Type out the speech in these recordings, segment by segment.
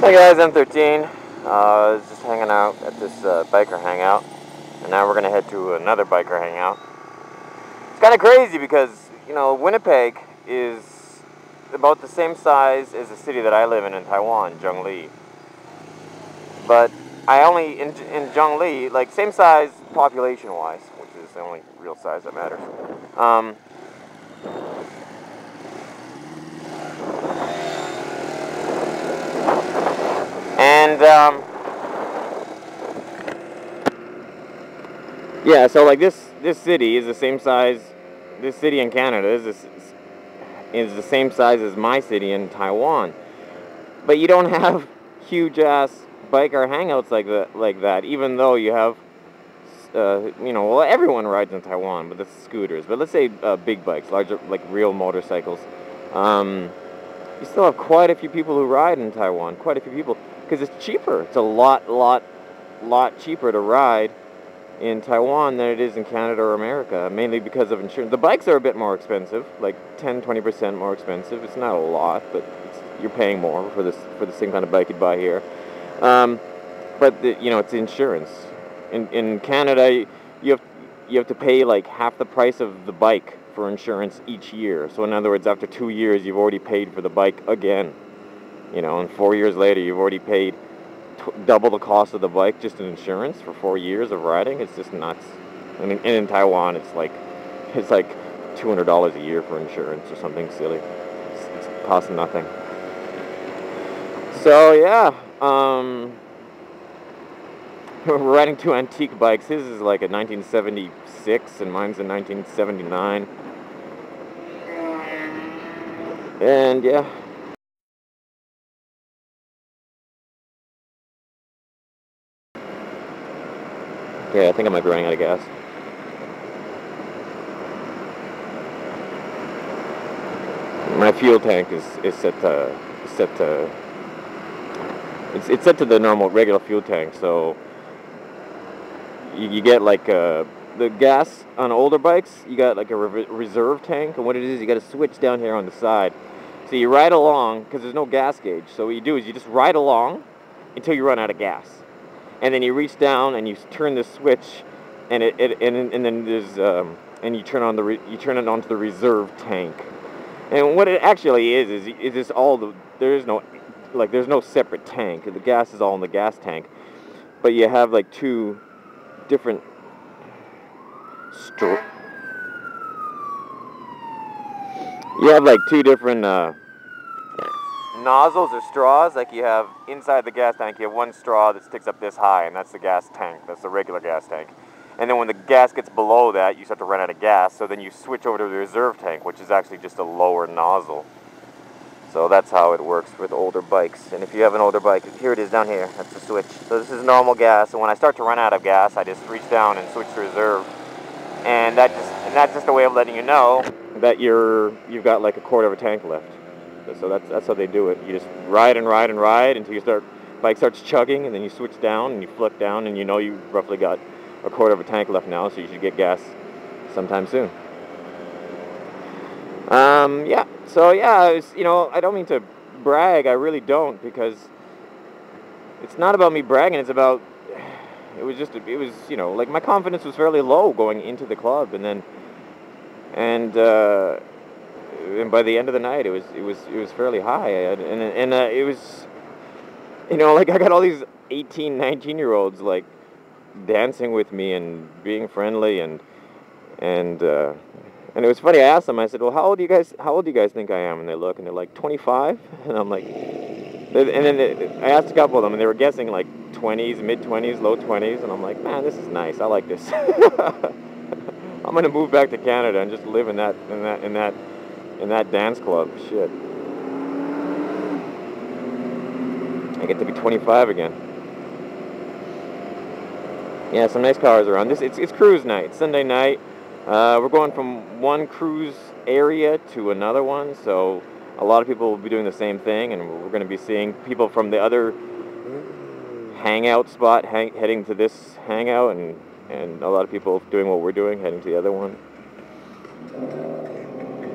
Hey guys, M13. I was just hanging out at this biker hangout, and now we're gonna head to another biker hangout. It's kind of crazy because, you know, Winnipeg is about the same size as the city that I live in Taiwan, Zhongli. But I only, in Zhongli, like same size population-wise, which is the only real size that matters. Yeah, so like this city is the same size. This city in Canada is the same size as my city in Taiwan. But you don't have huge ass biker hangouts like that. Even though you have, well, everyone rides in Taiwan, but that's scooters. But let's say big bikes, larger, like real motorcycles. You still have quite a few people who ride in Taiwan. Quite a few people, because it's cheaper. It's a lot cheaper to ride in Taiwan than it is in Canada or America, mainly because of insurance. The bikes are a bit more expensive, like 10-20% more expensive. It's not a lot, but you're paying more for the same kind of bike you'd buy here. But it's insurance. In Canada, you have to pay like half the price of the bike for insurance each year. So in other words, after 2 years, you've already paid for the bike again. And 4 years later, you've already paid double the cost of the bike just in insurance for 4 years of riding. It's just nuts. And in Taiwan, it's like $200 a year for insurance or something silly. It's costs nothing. So yeah, we're riding two antique bikes. His is like a 1976 and mine's a 1979. And yeah. Yeah, I think I might be running out of gas. My fuel tank is set to it's set to the normal regular fuel tank. So you get like the gas on older bikes. You got like a reserve tank, and what it is, you got a switch down here on the side. So you ride along because there's no gas gauge. So what you do is you just ride along until you run out of gas. And then you reach down and you turn the switch, and then there's and you turn it onto the reserve tank. And what it actually is this there's no separate tank. The gas is all in the gas tank, but you have like two different nozzles or straws. Like you have inside the gas tank, you have one straw that sticks up this high, and that's the gas tank. That's the regular gas tank. And then when the gas gets below that, you start to run out of gas. So then you switch over to the reserve tank, which is actually just a lower nozzle. So that's how it works with older bikes. And if you have an older bike, here it is down here. That's the switch. So this is normal gas. And when I start to run out of gas, I just reach down and switch to reserve. And that's just a way of letting you know that you've got like a quarter of a tank left. So that's how they do it. You just ride and ride and ride until bike starts chugging, and then you switch down and you flick down, and you roughly got a quarter of a tank left now, so you should get gas sometime soon. Yeah. So yeah, I don't mean to brag. I really don't, because it's not about me bragging. It's about like my confidence was fairly low going into the club, and by the end of the night, it was fairly high, and it was, like I got all these 18, 19-year-olds like dancing with me and being friendly, and it was funny. I asked them. I said, "Well, how old do you guys think I am?" And they look, and they're like, 25, and I'm like, and then I asked a couple of them, and they were guessing like 20s, mid-20s, low 20s, and I'm like, man, this is nice. I like this. I'm gonna move back to Canada and just live in that dance club. Shit. I get to be 25 again. Yeah, some nice cars around. It's cruise night, Sunday night. We're going from one cruise area to another one, so a lot of people will be doing the same thing, and we're going to be seeing people from the other hangout spot heading to this hangout, and a lot of people doing what we're doing, heading to the other one.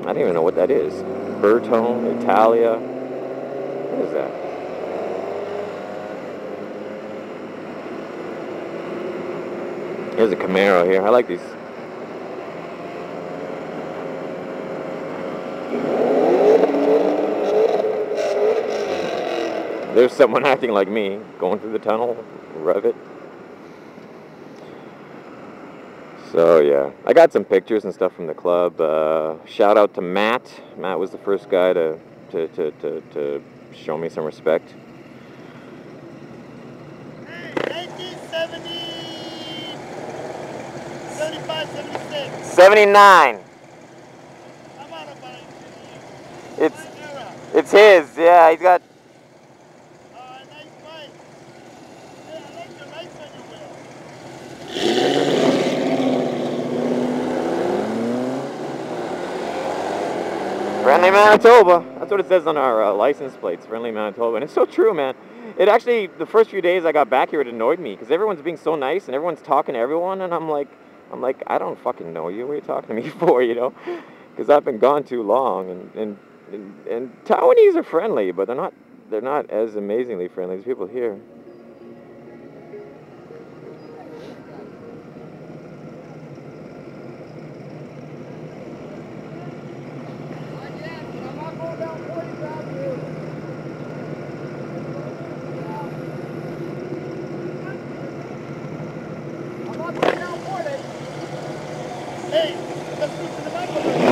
I don't even know what that is. Bertone, Italia. What is that? There's a Camaro here. I like these. There's someone acting like me, going through the tunnel, rev it. So yeah, I got some pictures and stuff from the club. Shout out to Matt. Matt was the first guy to show me some respect. Hey, 1970, 75, 76. 79. I'm out of money. It's his. Yeah, he's got. Nice bike. Yeah, I like the lights on your wheel. Friendly Manitoba. That's what it says on our license plates, Friendly Manitoba. And it's so true, man. It actually, the first few days I got back here, it annoyed me because everyone's being so nice and everyone's talking to everyone. And I'm like, I don't fucking know you. What are you talking to me for, you know? Because I've been gone too long. And Taiwanese are friendly, but they're not as amazingly friendly as people here. Hey, let's move to the back of the